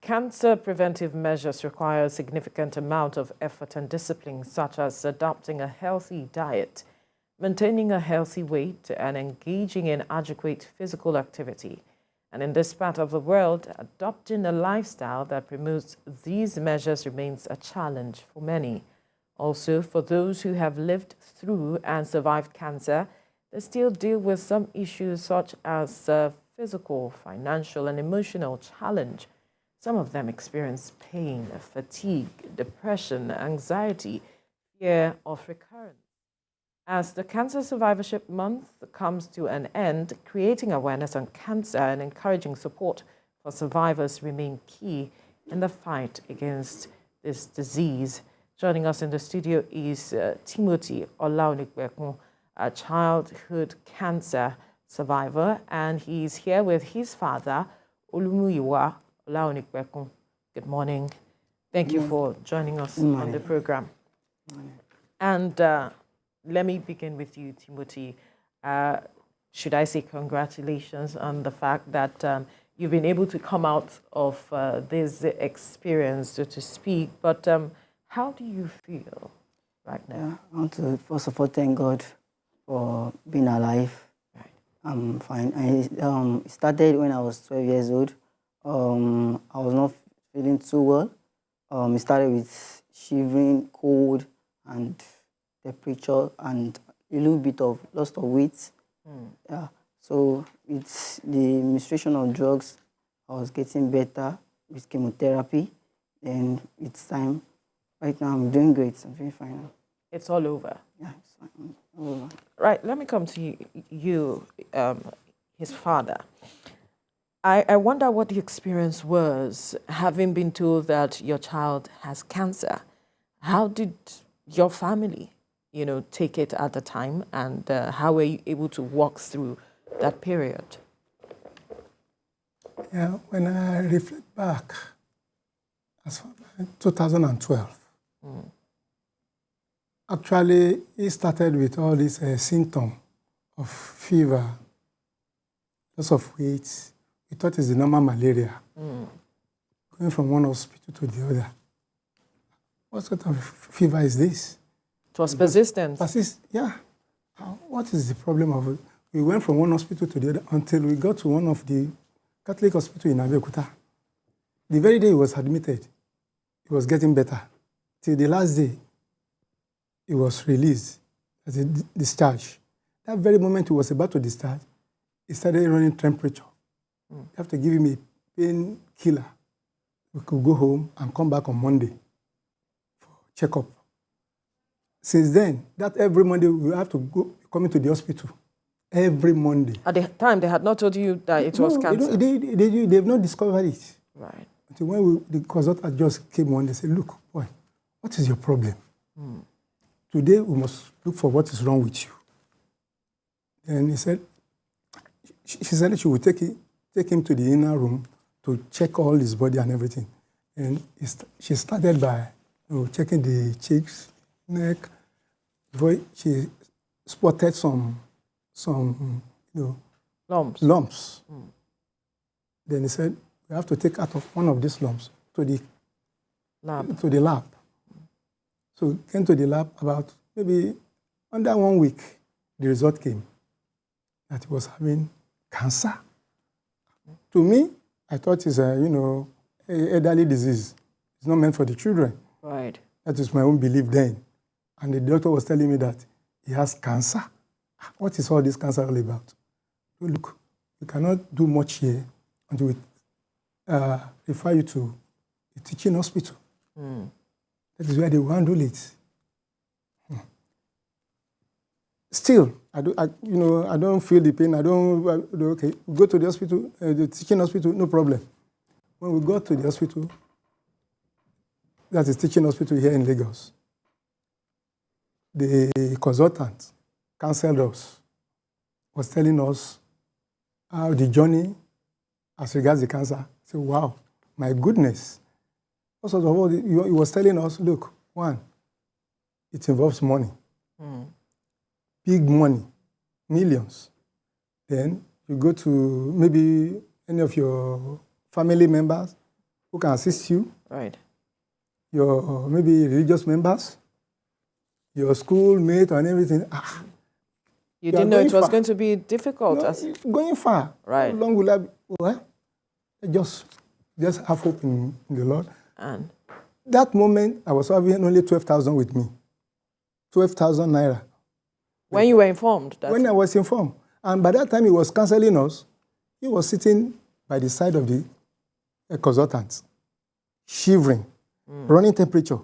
Cancer preventive measures require a significant amount of effort and discipline, such as adopting a healthy diet, maintaining a healthy weight, and engaging in adequate physical activity. And in this part of the world, adopting a lifestyle that promotes these measures remains a challenge for many. Also, for those who have lived through and survived cancer, they still deal with some issues such as physical, financial, and emotional challenge. Some of them experience pain, fatigue, depression, anxiety, fear of recurrence. As the Cancer Survivorship Month comes to an end, creating awareness on cancer and encouraging support for survivors remain key in the fight against this disease. Joining us in the studio is Timothy Olaonikbekun, a childhood cancer survivor, and he's here with his father, Olumuyiwa Olaonikbekun. Good morning. Thank you for joining us on the program. And let me begin with you, Timothy. Should I say congratulations on the fact that you've been able to come out of this experience, so to speak, but how do you feel right now? Yeah, I want to first of all thank God for being alive. Right. I'm fine. It started when I was 12 years old. I was not feeling too well. It started with shivering, cold, and temperature, and a little bit of loss of weight. Yeah. So it's the administration of drugs. I was getting better with chemotherapy, and it's time. Right now, I'm doing great. I'm very fine now. It's all over. Yeah, it's fine. All over. Right. Let me come to you, his father. I wonder what the experience was, having been told that your child has cancer. How did your family, take it at the time, and how were you able to walk through that period? Yeah, when I reflect back, as far as 2012, actually, it started with all these symptoms of fever, loss of weight. We thought it's the normal malaria, going from one hospital to the other. What sort of fever is this? It was persistent. Yeah. What is the problem of it? We went from one hospital to the other until we got to one of the Catholic hospitals in Abeokuta. The very day he was admitted, he was getting better. Till the last day, he was released as a discharge. That very moment he was about to discharge, he started running temperature. You have to give him a painkiller. We could go home and come back on Monday for checkup. Since then, that every Monday we have to go coming to the hospital. Every Monday. At the time, they had not told you that it was cancer? They've not discovered it. Right. Until when the consultant just came on, they said, look, boy, what is your problem? Today, we must look for what is wrong with you. And he said, she said she would take him to the inner room to check all his body and everything. And she started by checking the cheeks, neck. Before she spotted some lumps. Then he said, we have to take out of one of these lumps to the lab. So came to the lab about maybe under 1 week, the result came that he was having cancer. To me, I thought it's a elderly disease. It's not meant for the children. Right. That is my own belief then. And the doctor was telling me that he has cancer. What is all this cancer all about? So look, we cannot do much here until we refer you to a teaching hospital. That is where they will handle it. Still, I don't feel the pain. Okay, we go to the hospital, the teaching hospital, no problem. When we got to the hospital, that is teaching hospital here in Lagos, the consultant counseled us, was telling us how the journey as regards the cancer. I said, wow, my goodness. First of all, he was telling us, look, one, it involves money. Big money, millions. Then you go to maybe any of your family members who can assist you, Right. your maybe religious members, your schoolmate and everything. You You are didn't know it going was far. going to be difficult. No, As it's going far. Right. How long will I be? Well, just have hope in the Lord. and That moment, I was having only 12,000 with me. 12,000 naira. when you were informed that When I was informed. And by that time he was counseling us, he was sitting by the side of the consultant, shivering, running temperature.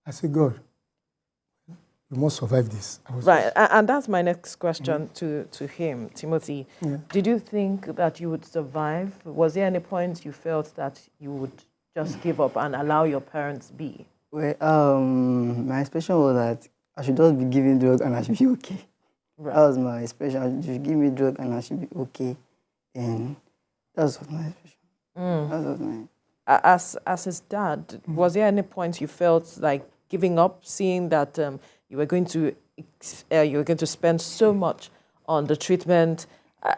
I said, God, you must survive this. right, and that's my next question to him, Timothy. Yeah. Did you think that you would survive? Was there any point you felt that you would just give up and allow your parents be? Well, my expression was that I should just be given drug and I should be okay. Right. That was my expression. You should give me drug and I should be okay. And that was my expression. That was my... As his dad, was there any point you felt like giving up, seeing that you were going to spend so much on the treatment?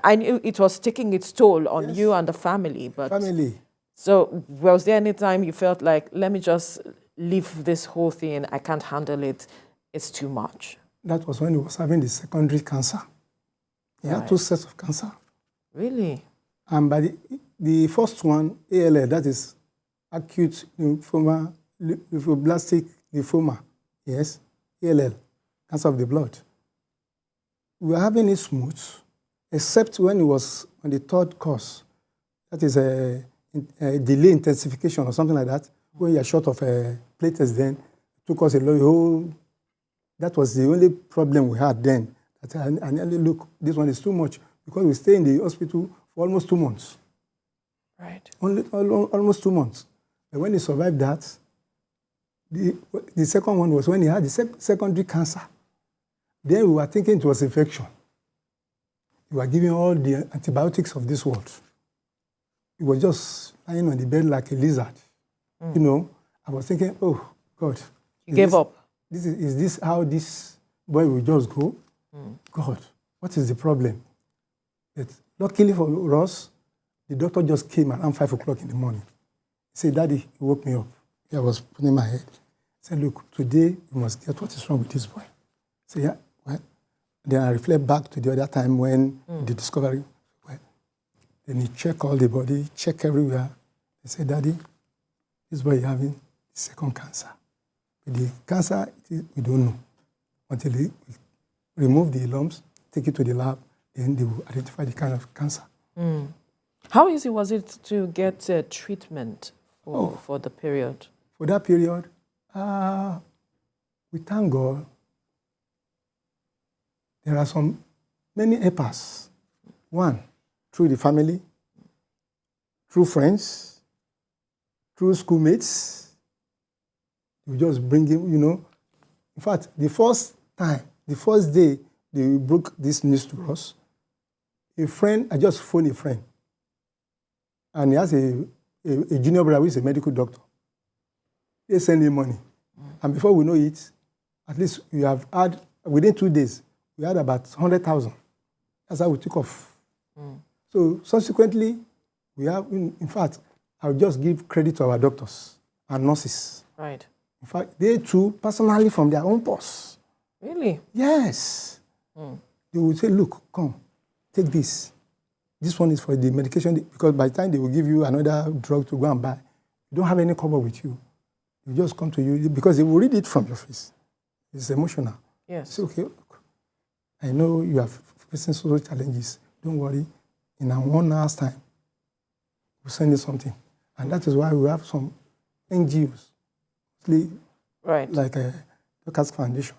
I knew it was taking its toll on you and the family, but Family. so was there any time you felt like, let me just leave this whole thing, I can't handle it, it's too much? That was when he was having the secondary cancer. He had 2 sets of cancer. Really? And by the first one, ALL, that is acute lymphoma, lymphoblastic lymphoma. Yes, ALL, cancer of the blood. We were having it smooth, except when it was on the 3rd course. That is a delay intensification or something like that, when you're short of platelets then, took us a whole. That was the only problem we had then. That I nearly look, this one is too much, because we stay in the hospital for almost 2 months. Right. Almost 2 months. And when he survived that, the second one was when he had the secondary cancer. Then we were thinking it was infection. We were giving all the antibiotics of this world. He was just lying on the bed like a lizard. You know, I was thinking, oh, God. You gave up? Is this how this boy will just go? God, what is the problem? But luckily for us, the doctor just came around 5 o'clock in the morning. He said, Daddy, he woke me up. I was putting my head. He said, look, today you must get what is wrong with this boy. I said, yeah, well. Then I reflect back to the other time when the discovery, well. Then he checked all the body, checked everywhere. He said, Daddy, this boy is having the second cancer. But the cancer, we don't know. Until we remove the lumps, take it to the lab, then they will identify the kind of cancer. How easy was it to get treatment for the period? For that period, we thank God. There are many helpers. One, through the family, through friends, through schoolmates. We just bring him, you know. In fact, the first day they broke this news to us, I just phoned a friend. And he has a junior brother who is a medical doctor. They send him money. And before we know it, at least we have had, within 2 days, we had about 100,000. That's how we took off. So subsequently, we have, in fact, I'll just give credit to our doctors and nurses. Right. In fact, they too, personally from their own purse. Really? Yes. They will say, look, come, take this. This one is for the medication, because by the time they will give you another drug to go and buy, you don't have any cover with you. You just come to you, because they will read it from your face. It's emotional. Yes. Say, okay, look, I know you are facing social challenges. Don't worry. In 1 hour's time, we'll send you something. And that is why we have some NGOs, like a Lucas Foundation.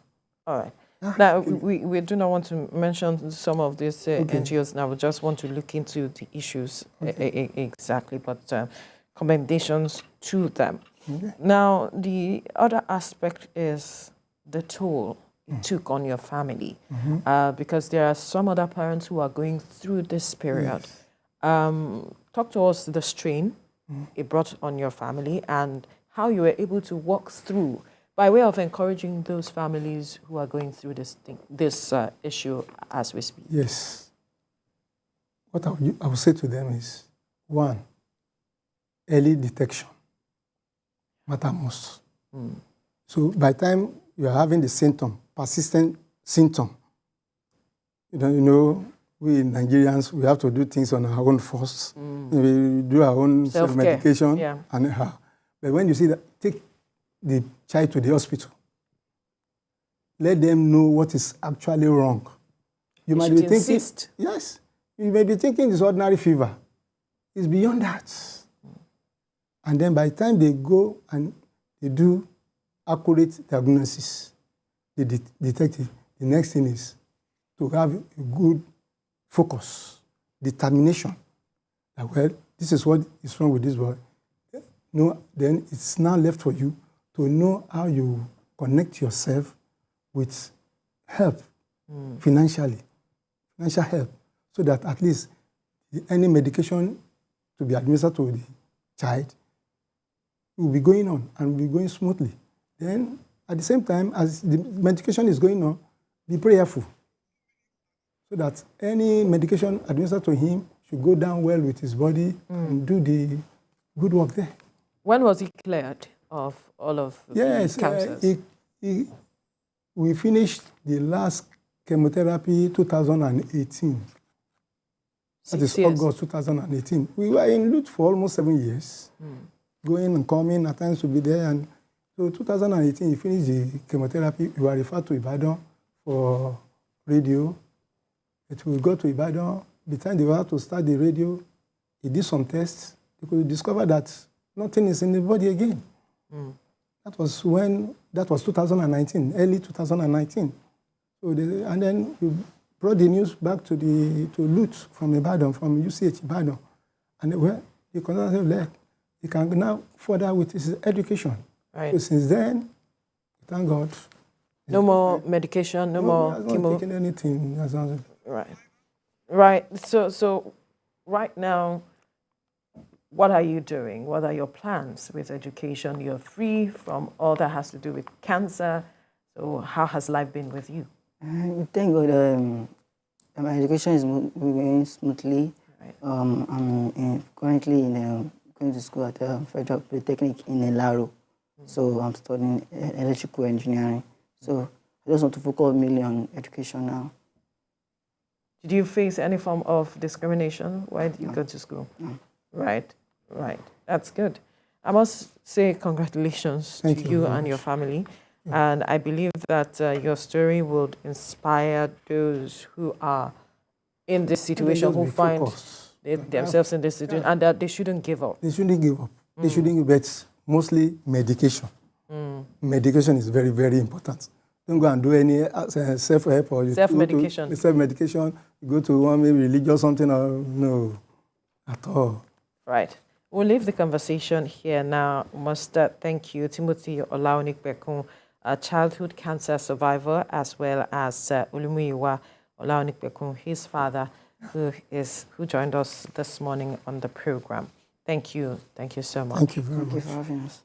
All right. Now, we do not want to mention some of these NGOs now. We just want to look into the issues exactly, but commendations to them. Okay. Now, the other aspect is the toll it took on your family, because there are some other parents who are going through this period. Yes. Talk to us the strain it brought on your family and how you were able to walk through, by way of encouraging those families who are going through this issue as we speak. Yes. What I would say to them is, one, early detection matter most. So by the time you are having the symptom, persistent symptom, you know, we Nigerians, we have to do things on our own first. We do our own self-medication. Yeah. But when you see that, take the child to the hospital. Let them know what is actually wrong. You might be thinking, yes, you may be thinking it's ordinary fever. It's beyond that. And then by the time they go and they do accurate diagnosis, they detect it, the next thing is to have a good focus, determination. That, well, this is what is wrong with this boy. No, then it's now left for you to know how you connect yourself with help, financial help, so that at least any medication to be administered to the child will be going on and will be going smoothly. Then, at the same time, as the medication is going on, be prayerful, so that any medication administered to him should go down well with his body and do the good work there. When was he cleared of all of these cancers? We finished the last chemotherapy 2018. That is August 2018. We were in Lut for almost 7 years, going and coming, at times to be there. And so 2018, he finished the chemotherapy. We were referred to Ibadan for radio. But we got to Ibadan. By the time they were to start the radio, he did some tests. They could discover that nothing is in the body again. That was 2019, early 2019. So and then we brought the news back to Lut from Ibadan, from UCH Ibadan. And the consultant said, he can now further with his education. Right. So since then, thank God. No more medication, no more chemo. Not taking anything. Right. Right. So right now, what are you doing? What are your plans with education? You're free from all that has to do with cancer. So how has life been with you? Thank God. My education is going smoothly. Right. I'm currently going to school at Federal Polytechnic in Elaro. So I'm studying electrical engineering. So I just want to focus mainly on education now. Did you face any form of discrimination while you go to school? No. Right. That's good. I must say congratulations to you and your family. Yeah. And I believe that your story would inspire those who are in this situation, who find themselves in this situation, and that they shouldn't give up. They shouldn't give up. They shouldn't give up. But mostly medication. Medication is very, very important. Don't go and do any self-help or self-medication. Self-medication. You go to one maybe religious something or no, at all. Right. We'll leave the conversation here now. Must thank you, Timothy Olaonikpekun, a childhood cancer survivor, as well as Olumuyiwa Olaonikpekun, his father, who joined us this morning on the program. Thank you. Thank you so much. Thank you very much. Thank you for having us.